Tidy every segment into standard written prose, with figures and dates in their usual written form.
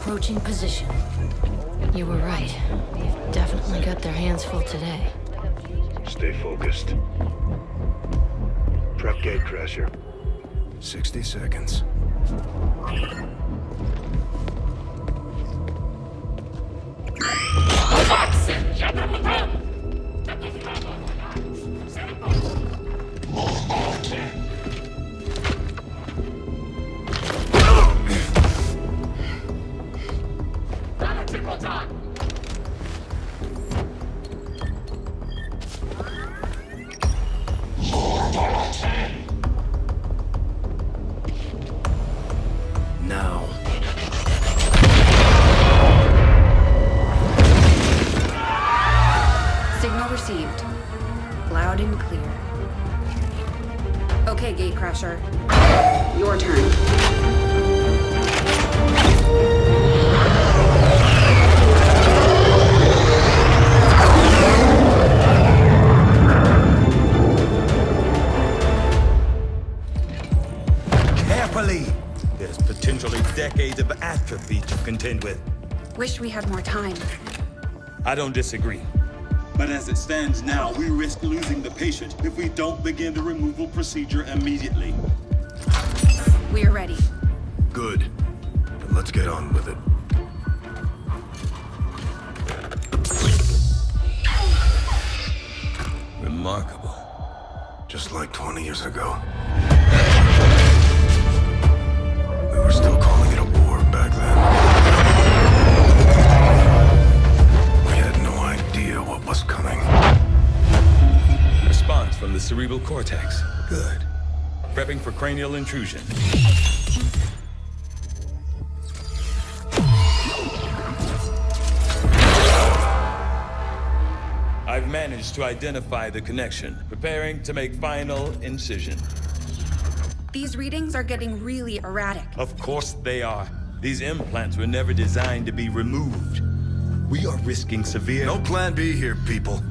approaching position. You were right. They've definitely got their hands full today. Stay focused. Prep gate crasher. 60 seconds. Now. Signal received. Loud and clear. Okay, Gatecrasher. Your turn. Carefully! There's potentially decades of atrophy to contend with. Wish we had more time. I don't disagree. But as it stands now, we risk losing the patient if we don't begin the removal procedure immediately. We're ready. Good. Then let's get on with it. Remarkable. Just like 20 years ago. We were still calling it a war back then. We had no idea what was coming. Response from the cerebral cortex. Good. Prepping for cranial intrusion. I've managed to identify the connection, preparing to make final incision. These readings are getting really erratic. Of course they are. These implants were never designed to be removed. We are risking severe... No plan B here, people.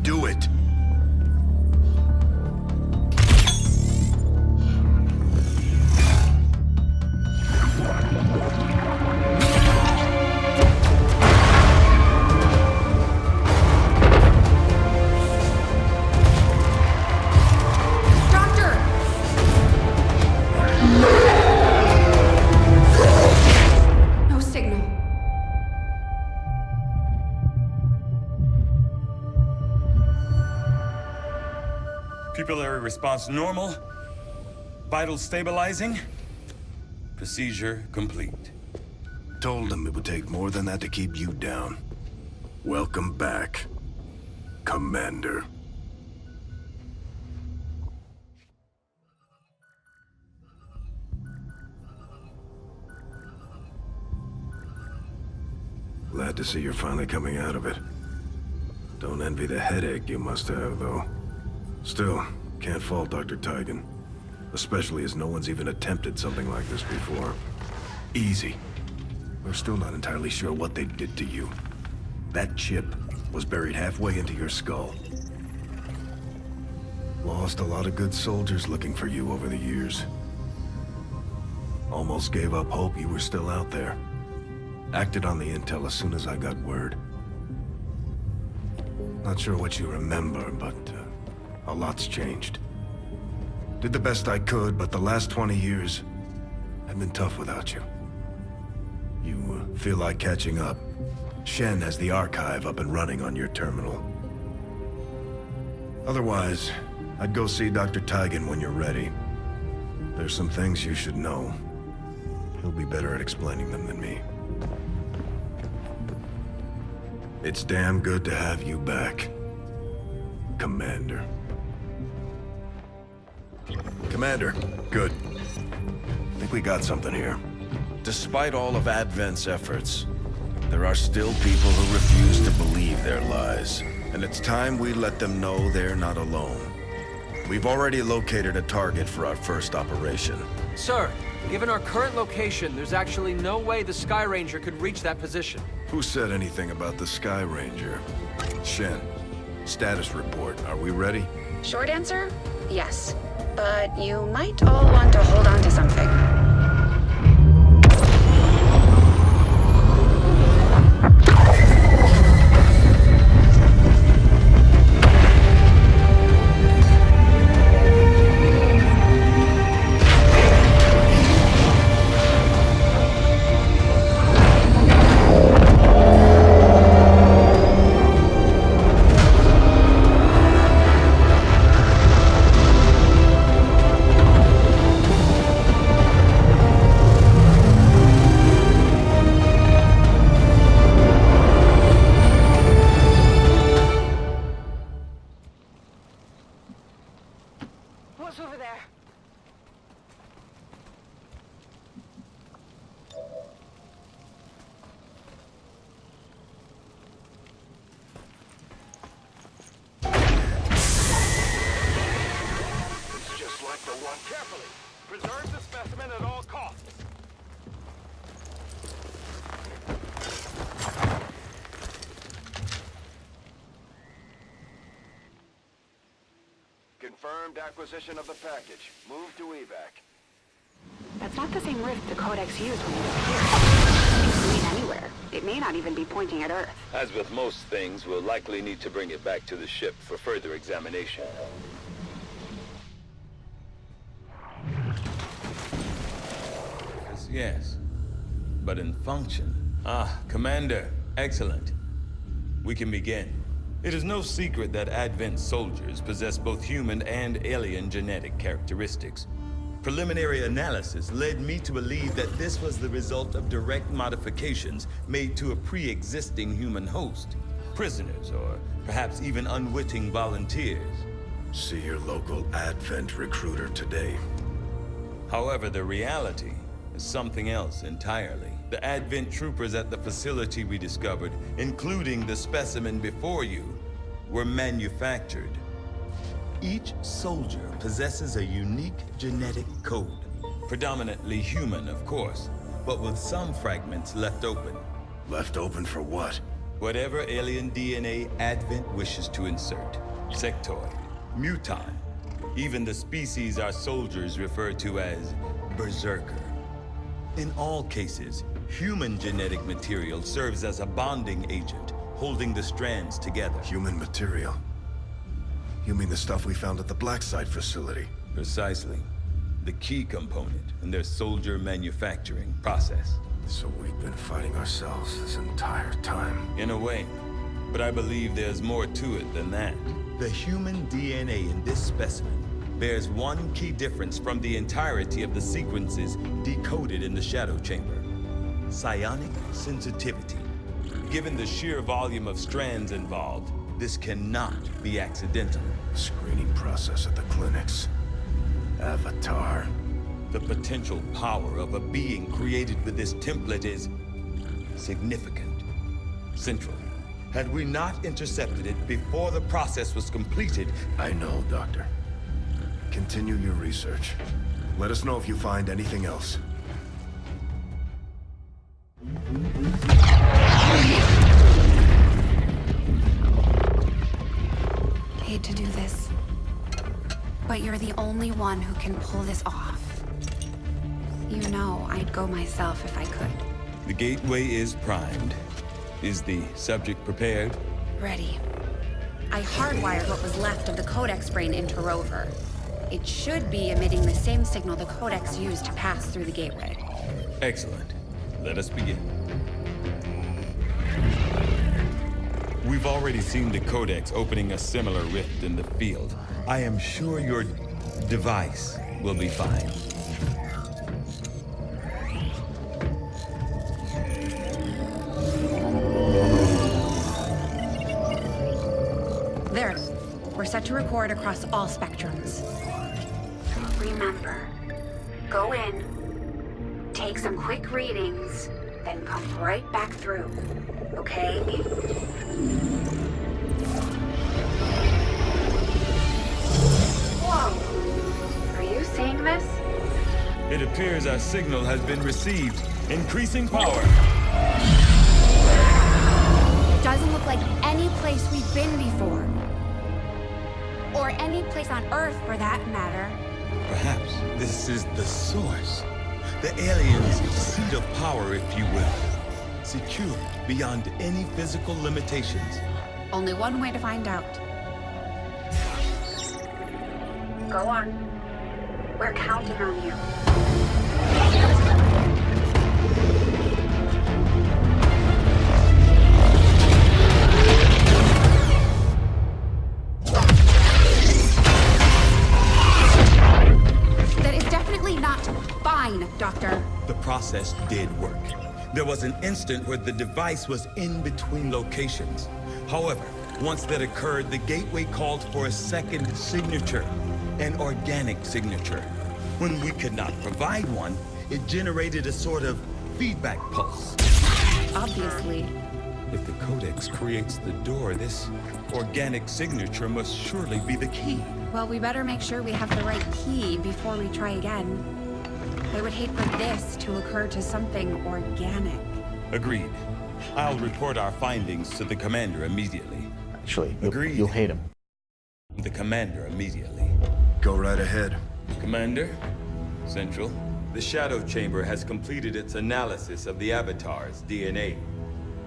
Do it. Doctor! No signal. Pupillary response normal. Vital stabilizing. Procedure complete. Told them it would take more than that to keep you down. Welcome back, Commander. Glad to see you're finally coming out of it. Don't envy the headache you must have, though. Still, can't fault Dr. Tigan. Especially as no one's even attempted something like this before. Easy. We're still not entirely sure what they did to you. That chip was buried halfway into your skull. Lost a lot of good soldiers looking for you over the years. Almost gave up hope you were still out there. Acted on the intel as soon as I got word. Not sure what you remember, but a lot's changed. Did the best I could, but the last 20 years have been tough without you. You feel like catching up? Shen has the archive up and running on your terminal. Otherwise, I'd go see Dr. Tigan when you're ready. There's some things you should know. He'll be better at explaining them than me. It's damn good to have you back, Commander. Commander, good. I think we got something here. Despite all of Advent's efforts, there are still people who refuse to believe their lies. And it's time we let them know they're not alone. We've already located a target for our first operation. Sir, given our current location, there's actually no way the Sky Ranger could reach that position. Who said anything about the Sky Ranger? Shen, status report. Are we ready? Short answer, yes. But you might all want to hold on to something. carefully. Preserve the specimen at all costs. Confirmed acquisition of the package. Move to evac. That's not the same rift the Codex used when it disappeared. It can lead anywhere. It may not even be pointing at Earth. As with most things, we'll likely need to bring it back to the ship for further examination. Yes. But in function. Ah, Commander. Excellent. We can begin. It is no secret that Advent soldiers possess both human and alien genetic characteristics. Preliminary analysis led me to believe that this was the result of direct modifications made to a pre-existing human host. Prisoners, or perhaps even unwitting volunteers. See your local Advent recruiter today. However, the reality is something else entirely. The Advent troopers at the facility we discovered, including the specimen before you, were manufactured. Each soldier possesses a unique genetic code. Predominantly human, of course, but with some fragments left open. Left open for what? Whatever alien DNA Advent wishes to insert. Sectoid, mutant, even the species our soldiers refer to as Berserker. In all cases, human genetic material serves as a bonding agent, holding the strands together. Human material? You mean the stuff we found at the Black Site facility? Precisely. The key component in their soldier manufacturing process. So we've been fighting ourselves this entire time. In a way. But I believe there's more to it than that. The human DNA in this specimen bears one key difference from the entirety of the sequences decoded in the Shadow Chamber. Psionic sensitivity. Given the sheer volume of strands involved, this cannot be accidental. Screening process at the clinics. Avatar. The potential power of a being created with this template is significant. Central. Had we not intercepted it before the process was completed... I know, Doctor. Continue your research. Let us know if you find anything else. Hate to do this, but you're the only one who can pull this off. You know I'd go myself if I could. The gateway is primed. Is the subject prepared? Ready. I hardwired what was left of the Codex brain into Rover. It should be emitting the same signal the Codex used to pass through the gateway. Excellent. Let us begin. We've already seen the Codex opening a similar rift in the field. I am sure your device will be fine. There. We're set to record across all spectrums. Remember, go in, take some quick readings, then come right back through, okay? Whoa! Are you seeing this? It appears our signal has been received. Increasing power. It doesn't look like any place we've been before. Or any place on Earth, for that matter. Perhaps this is the source. The aliens' seat of power, if you will. Secure beyond any physical limitations. Only one way to find out. Go on. We're counting on you. That is definitely not fine, Doctor. The process did work. There was an instant where the device was in between locations. However, once that occurred, the gateway called for a second signature, an organic signature. When we could not provide one, it generated a sort of feedback pulse. Obviously. If the Codex creates the door, this organic signature must surely be the key. Well, we better make sure we have the right key before we try again. I would hate for this to occur to something organic. Agreed. I'll report our findings to the commander immediately. Actually, Agreed. you'll hate him. The commander immediately. Go right ahead. Commander, Central, the Shadow Chamber has completed its analysis of the Avatar's DNA.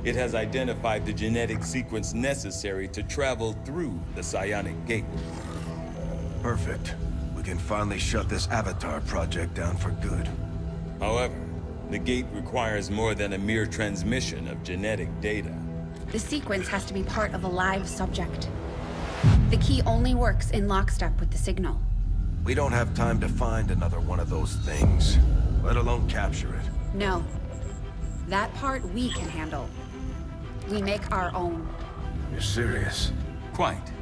It has identified the genetic sequence necessary to travel through the Psionic Gate. Perfect. We can finally shut this Avatar project down for good. However, the gate requires more than a mere transmission of genetic data. The sequence has to be part of a live subject. The key only works in lockstep with the signal. We don't have time to find another one of those things, let alone capture it. No. That part we can handle. We make our own. You're serious? Quite.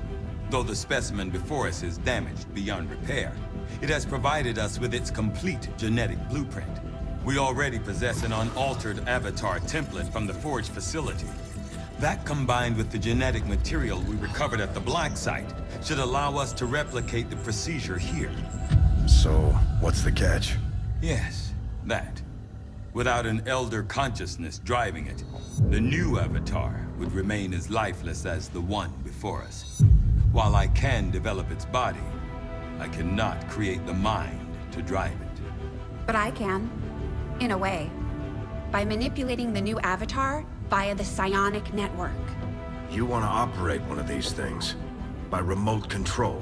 Though the specimen before us is damaged beyond repair, it has provided us with its complete genetic blueprint. We already possess an unaltered Avatar template from the Forge facility. That, combined with the genetic material we recovered at the Black Site, should allow us to replicate the procedure here. So, what's the catch? Yes, that. Without an Elder consciousness driving it, the new Avatar would remain as lifeless as the one before us. While I can develop its body, I cannot create the mind to drive it. But I can. In a way. By manipulating the new Avatar via the psionic network. You want to operate one of these things? By remote control?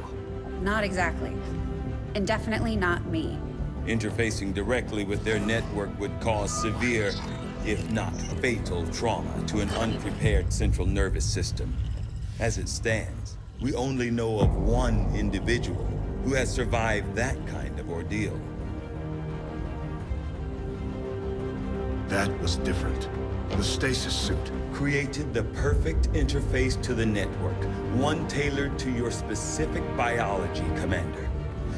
Not exactly. And definitely not me. Interfacing directly with their network would cause severe, if not fatal, trauma to an unprepared central nervous system. As it stands, we only know of one individual who has survived that kind of ordeal. That was different. The stasis suit. Created the perfect interface to the network, one tailored to your specific biology, Commander.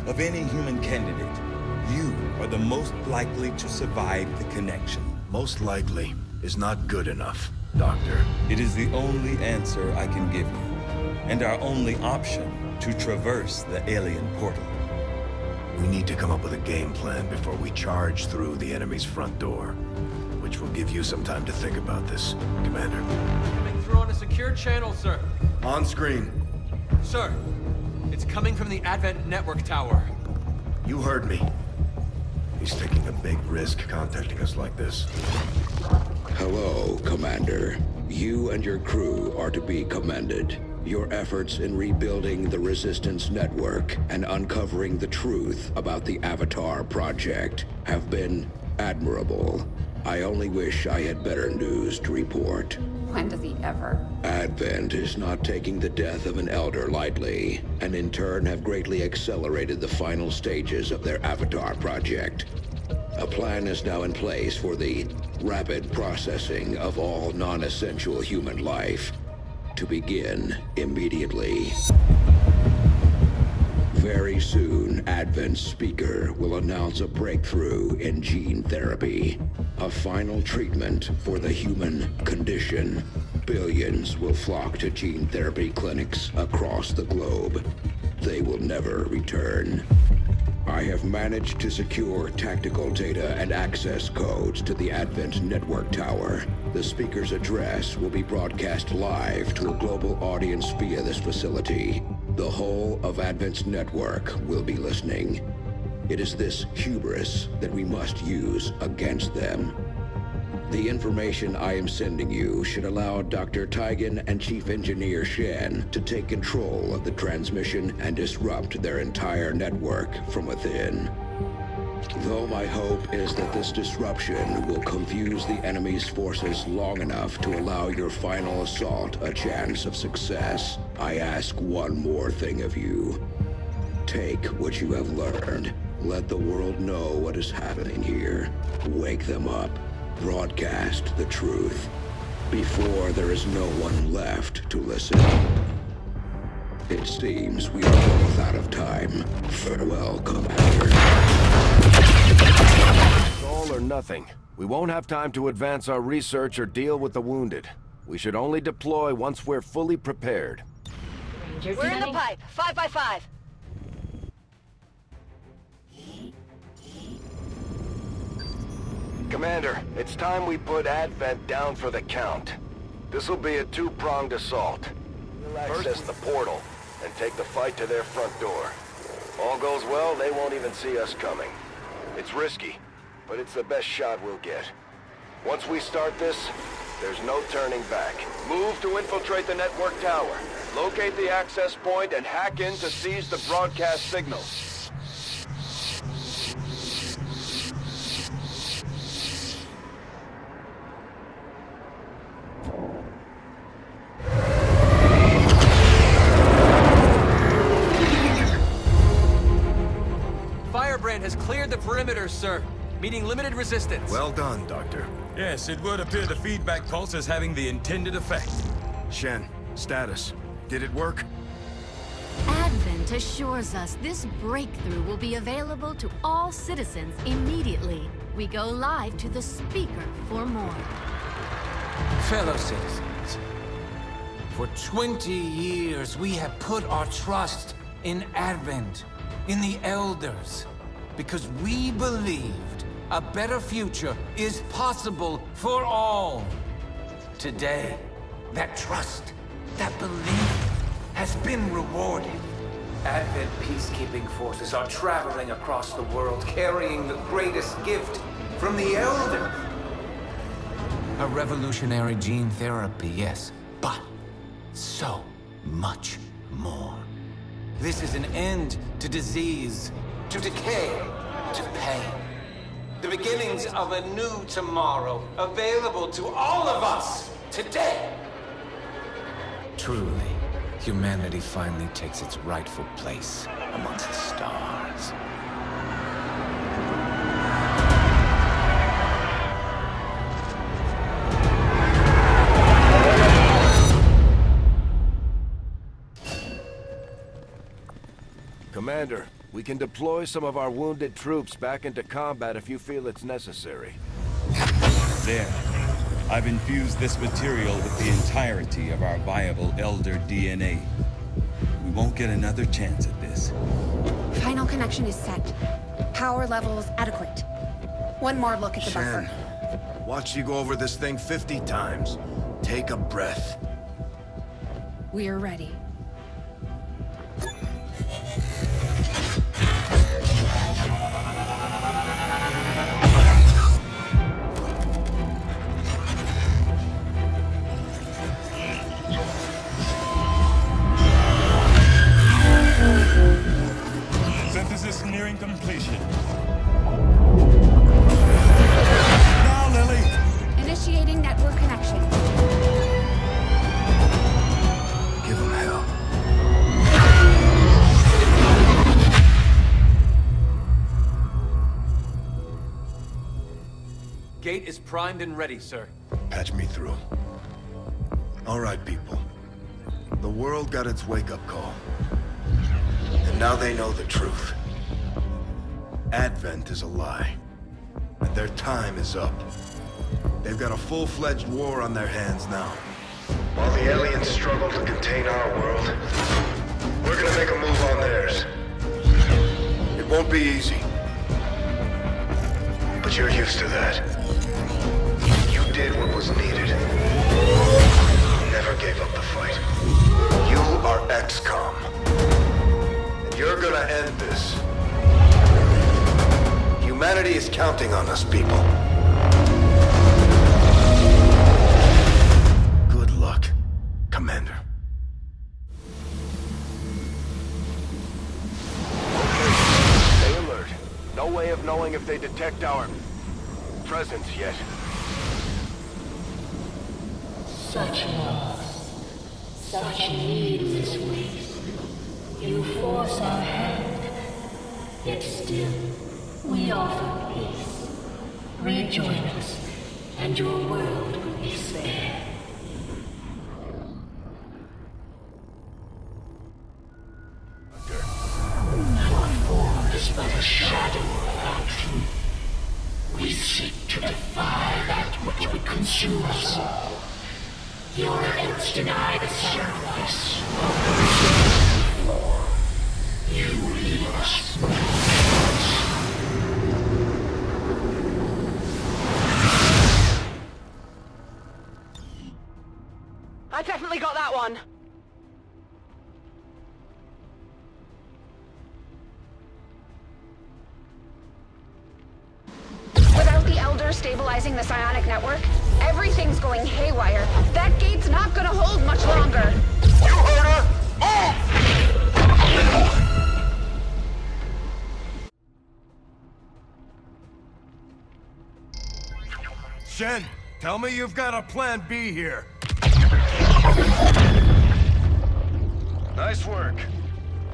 Of any human candidate, you are the most likely to survive the connection. Most likely is not good enough, Doctor. It is the only answer I can give you, and our only option to traverse the alien portal. We need to come up with a game plan before we charge through the enemy's front door. Which will give you some time to think about this, Commander. Coming through on a secure channel, sir. On screen. Sir, it's coming from the Advent Network Tower. You heard me. He's taking a big risk contacting us like this. Hello, Commander. You and your crew are to be commended. Your efforts in rebuilding the Resistance Network and uncovering the truth about the Avatar Project have been admirable. I only wish I had better news to report. When does he ever? Advent is not taking the death of an Elder lightly, and in turn have greatly accelerated the final stages of their Avatar project. A plan is now in place for the rapid processing of all non-essential human life, to begin immediately. Very soon, Advent's speaker will announce a breakthrough in gene therapy, a final treatment for the human condition. Billions will flock to gene therapy clinics across the globe. They will never return. I have managed to secure tactical data and access codes to the Advent Network Tower. The speaker's address will be broadcast live to a global audience via this facility. The whole of Advent's network will be listening. It is this hubris that we must use against them. The information I am sending you should allow Dr. Tigan and Chief Engineer Shen to take control of the transmission and disrupt their entire network from within. Though my hope is that this disruption will confuse the enemy's forces long enough to allow your final assault a chance of success, I ask one more thing of you. Take what you have learned. Let the world know what is happening here. Wake them up. Broadcast the truth. Before there is no one left to listen. It seems we are both out of time. Farewell, Commander. All or nothing. We won't have time to advance our research or deal with the wounded. We should only deploy once we're fully prepared. We're in the pipe. 5 by 5. Commander, it's time we put Advent down for the count. This'll be a two-pronged assault. We'll access the portal and take the fight to their front door. All goes well, they won't even see us coming. It's risky, but it's the best shot we'll get. Once we start this, there's no turning back. Move to infiltrate the network tower. Locate the access point and hack in to seize the broadcast signal. Firebrand has cleared the perimeter, sir. Meeting limited resistance. Well done, Doctor. Yes, it would appear the feedback pulse is having the intended effect. Shen, status. Did it work? Advent assures us this breakthrough will be available to all citizens immediately. We go live to the speaker for more. Fellow citizens, for 20 years we have put our trust in Advent, in the Elders, because we believed a better future is possible for all. Today, that trust, that belief, has been rewarded. Advent peacekeeping forces are traveling across the world, carrying the greatest gift from the Elders. A revolutionary gene therapy, yes, but so much more. This is an end to disease, to decay, to pain. The beginnings of a new tomorrow, available to all of us today. Truly, humanity finally takes its rightful place amongst the stars. Commander, we can deploy some of our wounded troops back into combat if you feel it's necessary. There. I've infused this material with the entirety of our viable Elder DNA. We won't get another chance at this. Final connection is set. Power levels adequate. One more look at the Shen, buffer. watch you go over this thing 50 times. Take a breath. We're ready. Synthesis nearing completion. Now, Lily! Initiating network connection. Give him hell. Gate is primed and ready, sir. Patch me through. All right, people. The world got its wake-up call. And now they know the truth. Advent is a lie. And their time is up. They've got a full-fledged war on their hands now. While the aliens struggle to contain our world, we're gonna make a move on theirs. It won't be easy. But you're used to that. You did what was needed. Never gave up the fight. You are XCom. And you're gonna end this. Humanity is counting on us, people. Good luck, Commander. Stay alert. No way of knowing if they detect our presence yet. Such loss, such needless waste. You force our hand, yet still we offer peace. Rejoin us, and your world will be spared. Our form is but a shadow of our truth. We seek to defy that which would consume us all. Your efforts deny the sacrifice. You leave us. I definitely got that one. Without the Elders stabilizing the psionic network, everything's going haywire. That gate's not gonna hold much longer. You heard her! Move! Shen, tell me you've got a plan B here. Nice work.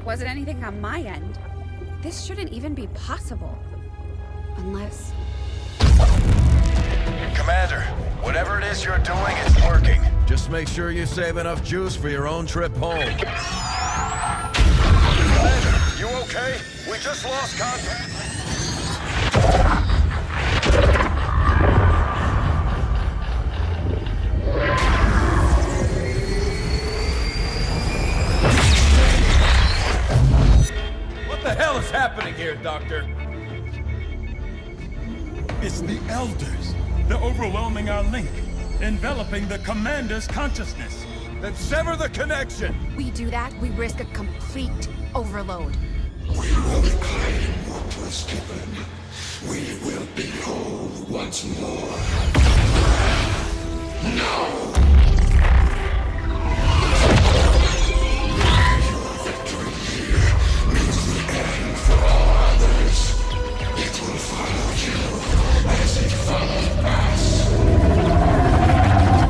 Wasn't anything on my end. This shouldn't even be possible. Unless... Commander, whatever it is you're doing, it's working. Just make sure you save enough juice for your own trip home. Commander, you okay? We just lost contact. What the hell is happening here, Doctor? It's the Elders. They're overwhelming our link, enveloping the Commander's consciousness. Then sever the connection! We do that, we risk a complete overload. We will reclaim what was given. We will be whole once more. Now! Your victory here means the end for all others. It will follow you as it followed us.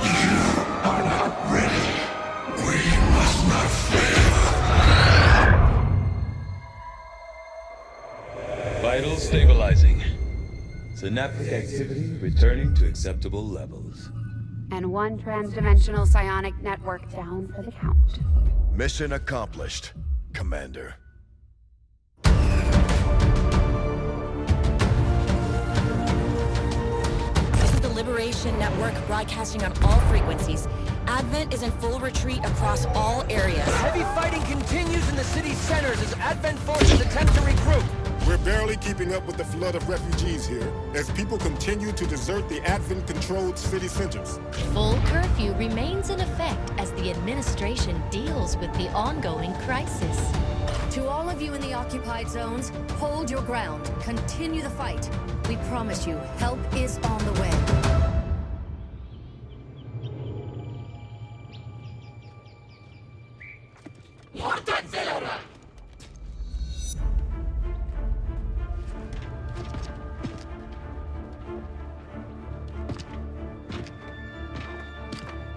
You are not ready. We must not fail. Vitals stabilizing. Synaptic activity returning to acceptable levels. And one transdimensional psionic network down for the count. Mission accomplished, Commander. This is the Liberation Network broadcasting on all frequencies. Advent is in full retreat across all areas. Heavy fighting continues in the city's centers as Advent forces attempt to regroup. We're barely keeping up with the flood of refugees here, as people continue to desert the Advent-controlled city centers. Full curfew remains in effect as the administration deals with the ongoing crisis. To all of you in the occupied zones, hold your ground. Continue the fight. We promise you, help is on the way.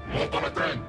No para tren.